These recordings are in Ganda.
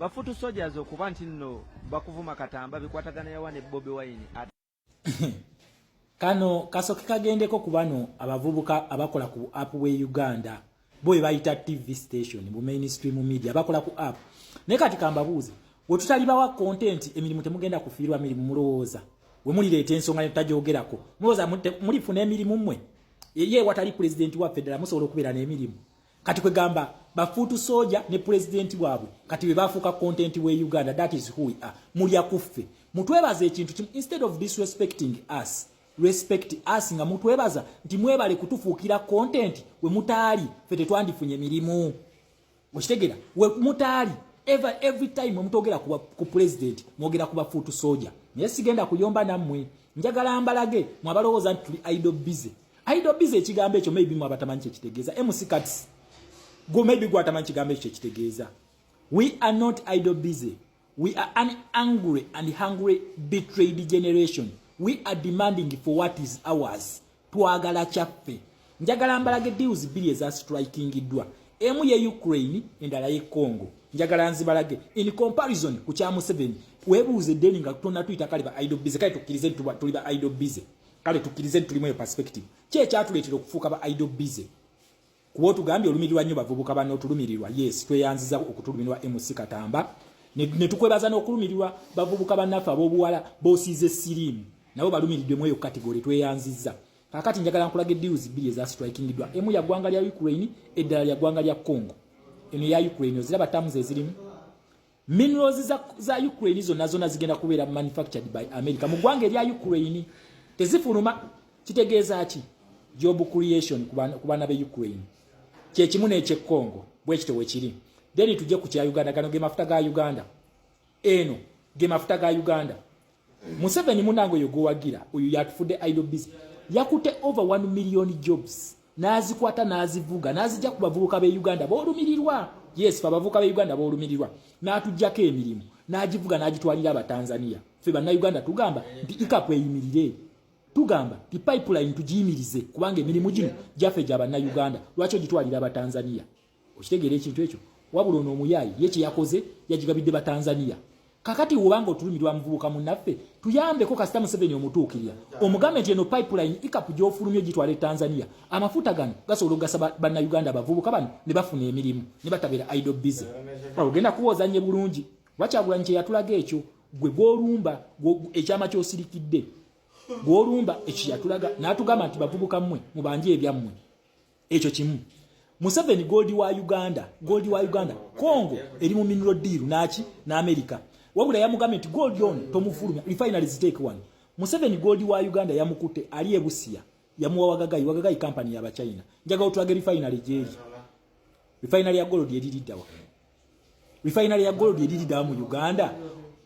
bafutu soldiers okuba nti nno bakuvuma katamba bikwatagana yawa ne Bobi Wine kano kasoke kagendeko kubano abavubuka abakola ku app we Uganda boy bayita TV station mu mainstream media abakola ku app ne kati kambabuze we tutaliba wa content emirimu temugenda kufiirwa mirimu mulowooza we mulireta ensonga tutajoogerako mulowooza mulifuna emirimu mmwe ye watali president wa federal musobola okubeera n'emirimu kati kwe gamba bafutu soja ne president wabwe kati be bafuka content we Uganda. That is who we are. Mulya kuffe mutwebaza ekintu kimu instead of disrespecting us, respect us nga mutwebaza nti mwebale kutufuukira content we mutaali ffe tetwandifunye mirimu okitegera we mutaali every time mutogera ku president mwogera ku bafutu soja naye sigenda kuyomba nammwe njagala mbalage mwabalowooza nti tuli idle busy ekigambo ekyo maybe mwabatamanyi kyekitegeeza MC Cuts go maybe gwatamanyi kigambo ekyo kyekitegeeza. We are not idle busy. We are an angry and hungry betrayed generation. We are demanding for what is ours. Twagala kyaffe. Njagala mbalage deals bbiri eza strikingiddwa. Emu ye Ukraine endala ye Congo. Njagala nzibalage in comparison ku kya Museveni webuuze deni nga tonna tuyita kale ba idle busy kale tukkirize tuli ba idle busy kale tukkirize tulimu eyo perspective kye kyatuleetera okufuuka ba idle busy kuba tugambye olumirirwa nnyo bavubuka bano tulumirirwa yes tweyanziza okutulumirirwa MC Katamba ne tukwebaza n'okulumirirwa bavubuka bannaffe ab'obuwala boosiize siriimu nabo balumiriddwe mu eyo kategori tweyanziza. Kakati njagala nkulage deals bbiri eza strikingiddwa emu ya ggwanga lya Ukraine eddala lya ggwanga lya Congo. Eno ya Ukraine oziraba tamuzi ezirimu minerals za Ukraine zonna zigenda kubeera manufactured by America mu ggwanga erya Ukraine tezifuluma kitegeeza ki job creation ku baana be Ukraine kye kimu n'ekye Congo bwe kito we kiri. Then tujje ku kya Uganda kano ge mafuta ga Uganda eno ge mafuta ga Uganda Museveni munango yogowagira oyo yatufudde idle busy yakute over 1 million jobs nazikwata nazivuga nazijja ku bavubuka be Uganda boolumirirwa yes bavubuka be Uganda boolumirirwa natujjako emirimu nagivuga nagitwalira aba Tanzania ffe banna Uganda tugamba nti ikapu eyimirire tugamba ti pipeline tugiyimirize kubanga emirimu gino jaffe gy'aba Uganda lwaki ogitwalira aba Tanzania okitegeera ekintu ekyo wabula ono omuyayi ye kye yakoze yagigabidde ba Tanzania. Kakati ubanga otulumirwa muvubuka munnaffe tuyambeko kasita Museveni omutuukirira omugambe nti eno pipeline ikapu gy'ofulumye gitwale Tanzania amafuta gano gasobola okugasa banna Uganda bavubuka bano ne bafuna emirimu ne batabeera idle busy. Ogenda kuwooza nnyo bulungi Wakyagulanyi kye yatulaga ekyo gwe gw'olumba ekyama ky'osirikidde gw'olumba ekyo yatulaga n'atugamba nti bavubuka mmwe mubanje ebyammwe ekyo kimu. Museveni gold wa Uganda Congo eri mu mineral deal naki na America wabula yamugambe nti gold on tomufulumya refineries take one. Museveni gold wa Uganda yamukute ali ebusiya yamuwa wagagai company ya China njaga otwage refinery jeri refinery ya gold yediddawa refinery ya gold yediddawa mu Uganda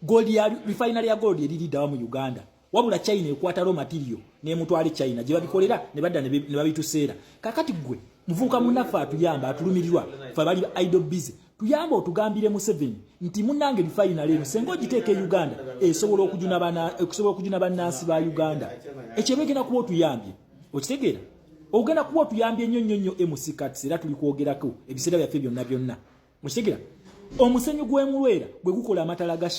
gold ya refinery ya gold yediddawa mu Uganda wabula China ekwata raw material ne mutwale China je babikolera ne badda ne babituseera. Kakati gwe muvuka munafa atuyamba atulumirirwa fa bali idle busy tuyamba otugambire Museveni nti munnange refinery eno sengo ogiteeke Uganda esobola okujuna bannansi ba Uganda ekyebegenda kuba otuyambye okitegeera ogenda kuba otuyambye nnyo MC Cuts era tuli kwogerako ebiseera byaffe byonna okitegeera omusenyu gw'emulwera gwe gukola amatala ga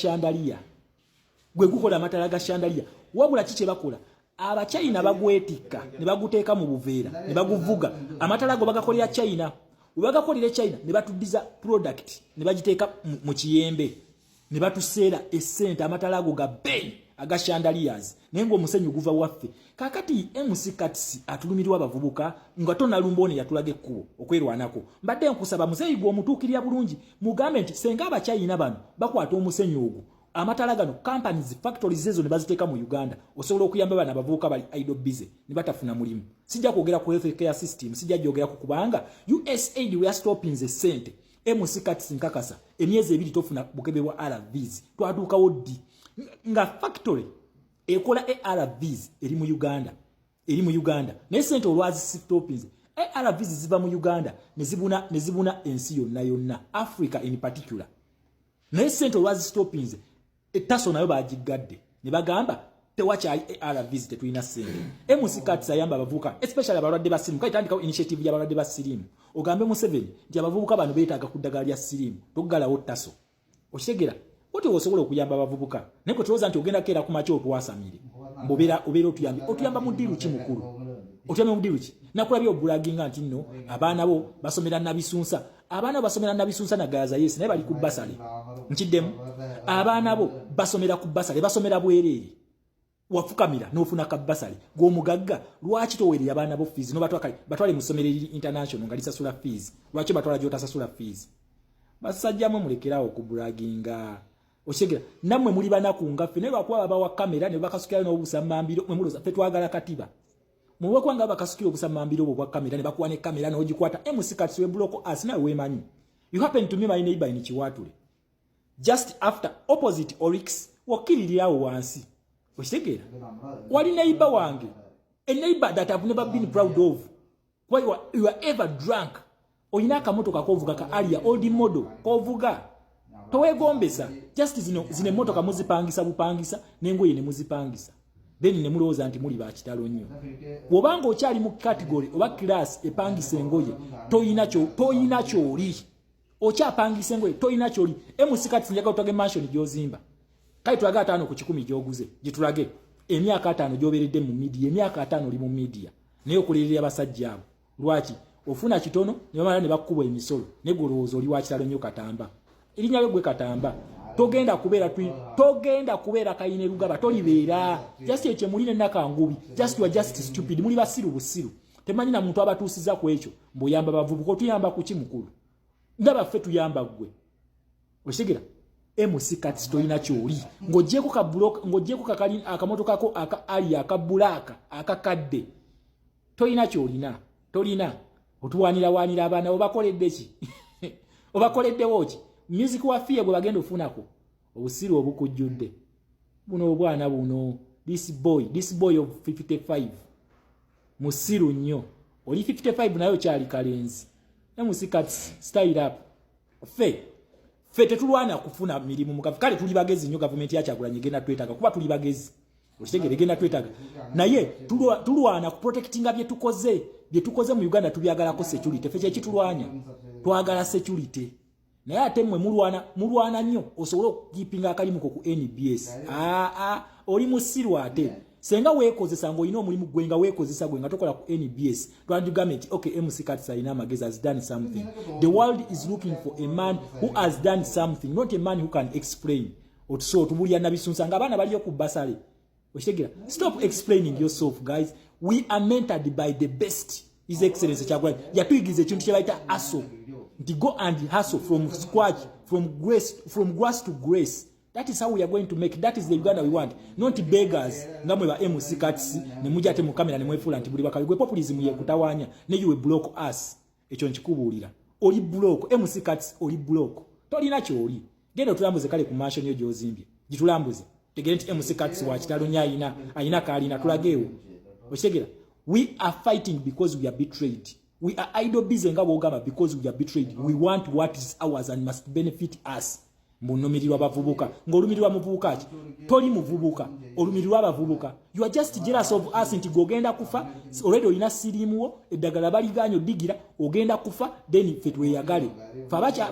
shandaliya wabula kiki bakola Abachina bagwetika ne baguteeka mu buveera ne baguvuga amatala go bagakolera China ubagakolera China ne batuddiza product ne bagiteeka mu kiyembe ne batuseera essente amatala go ga bay aga chandeliers nengo omusenyu guva waffe. Kakati MC Cuts atulumirwa abavubuka nga tonna lumbone yatulage ekkubo okwerwanako mbadde nkusaba muzeyi gwo omutuukirira bulungi mugambe nti senga Abachina bano bakwata omusenyu ogwo amatala gano companies factories ezo ne baziteeka mu Uganda osobola okuyamba bana bavubuka bali idle busy ne batafuna mulimu. Sijja kwogera ku health care system sijja jogera ku kubanga USAID we are stopping the cent MC Cuts nkakasa emyezi 2 tofuna bukebe bwa RVs twatuukawo ddi nga factory ekola ARVs eri mu Uganda ne sente olwazi stopping ARVs ziva mu Uganda ne zibuna ensi yonna Africa in particular ne sente olwazi stopping etaso nayo bagigadde ne bagamba tewacha ARVs tetulina sente. MC Cuts ayamba abavubuka especially abalwadde ba sirimu kaitandikawo initiative y'abalwadde ba sirimu ogambe Museveni nti abavubuka bano beetaaga ku ddagala lya sirimu togalawo taso Okitegera oti osobola okuyamba abavubuka naye kwetuloza nti ogenda keera ku makya otwasamire mbubeera otuyamba mu ddiru ki mukulu otuyamba mu ddiru ki nakulabye obulaginga nti nno abaana bo basomera nabisunsa abaana bo basomera nabisunsa nagaza yesi naye bali ku basale nkiddemu abaana bo basomera ku basale basomera bwereere wafukamira n'ofuna ka basale gw'omugagga lwaki toweerera abaana bo fees no batwale mu ssomero international nga lisasula fees lwaki batwala gy'otasasula fees basajjamu mulekerawo okubulaginga okitegera nammwe muli banaku ngaffe naye lwakuba babawa kamera ne bakasukirayo n'obusamambiro mwe muloza ffe twagala katiba muwe kwanga bakasukira obusamambiro obwo bwa kamera ne bakuwa ne kamera n'ogikwata MC we block asina weemanyi you happen to me my neighbor in Chiwatule just after opposite Oryx wakirirawo wansi okitegera wali neighbor wange a neighbor that I've never been proud of why you are ever drunk oyina akamotoka kovuga ka alia old model kovuga towegombesa just zine motoka muzipangisa bupangisa nengoye ne muzipangisa then ne mulowooza nti muli ba kitalo nnyo bw'obanga okyali mu category oba class epangisa engoye toyina kyoli okyapangisa engoye toyina kyoli emusikati sinjaga otage mansion gy'ozimba kale tulaga 5 ku 10 gy'oguze gitulage emyaka 5 gy'oberedde mu media emyaka 5 oli mu media naye okulerera abasajja abo lwaki ofuna kitono ne bamala ne bakkuba emisolo ne golowooza oli wa kitalo nnyo Katamba erinnya lyo gwe Katamba togenda kubeera kayine lugaba tolibeera just ekye muli nnakangubi just you are just stupid muli basiru busiru temanyi na muntu abatuusiza ku ekyo mbuyamba bavubuka otuyamba ku kimukulu ndaba ffe tuyamba gwe okitegera MC Kati toyina kyoli ng'oggyeko ka block ng'oggyeko kakali akamotoka ko aka ali akabulaka akakadde toyina kyolina tolina otuwanira abaana obakoledde ki obakoleddewo ki music wa fiye bwe bagenda ofunako obusiru obukujjudde buno obwana buno this boy of 55 musiru nnyo oli 55 nayo kyali kalenzi MC Kati style up fe tetulwana kufuna mirimu mukafu kale tuli bagezi nnyo government ya Kyagulanyi genda twetaga kuba tuli bagezi okitegere genda twetaga naye tulwana ku protectinga bye tukoze mu Uganda tubyagalako security fe kyekitulwanya twagala security naye ate mmwe mulwana nnyo osobola okukipinga akalimuko ku NBS oli musiru ate senga weekozesa ng'olina omulimu gwe nga weekozesa gwe nga tokola ku NBS twandigambe nti okay MC Kati alina amagezi has done something the world is looking for a man who has done something not a man who can explain otuso otubulya nabisunsa nga abaana baliyo ku basale okitegera stop explaining yourself guys we are mentored by the best his excellency Kyagulanyi yatuyigiza ekintu kye bayita hustle nti go and hustle from scratch from grass to grace. That is how we are going to make. That is the Uganda we want. Not beggars. Ngamwe ba MC Kati ne mujate mu kamera ne mwefula nti buli bakabigwe populism ye kutawanya ne you block us. Ekyo nkikubulira. Oli block MC Kati oli block. Tolina kyoli. Genda tulambuze kale ku mansion yo gyozimbye. Gitulambuze. Tegere nti MC Kati wa kitalo nya ayina kalina tulageewo. Okitegera. We are fighting because we are betrayed. We are idle busy nga bwogamba because we are betrayed. We want what is ours and must benefit us. Munumirirwa bavubuka ng'olumirirwa muvubuka ki toli muvubuka olumirirwa abavubuka you are just jealous of us nti gogenda kufa already olina sirimuwo eddagala baliganyo digira ogenda kufa then fe tweyagale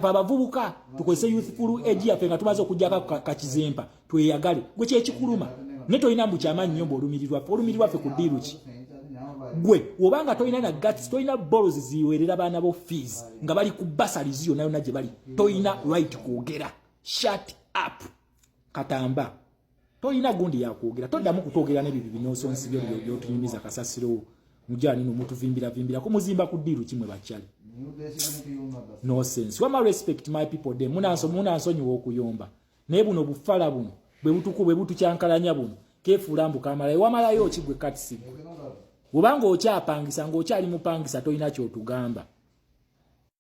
bavubuka tukozese youthful age yafe nga tumaze okujjaka kakizempa tweyagale gwe kyekikuluma ne tolina mbu kyamanyi nnyo olumirirwa fe ku ddiru ki gwe obanga tolina na guts tolina balls ziwerera abaana bo fees nga bali ku basali ziyo nayo naje bali tolina right kwogera. Shut up Katamba tolina gundi ya kwogera toddamu kutogera n'ebyo binosonsi byo tunyumiza kasasiro mujani no mutuvimbira ko muzimba ku ddiru kimwe bakyali no sense wama respect my people them munansonyiwa okuyomba naye buno bufala buno bwe butukyankalanya buno kefuula mbu kamalayo wamalayo kigwe Kati sigwe obanga okyapangisa ng'okyali mupangisa tolina kyotugamba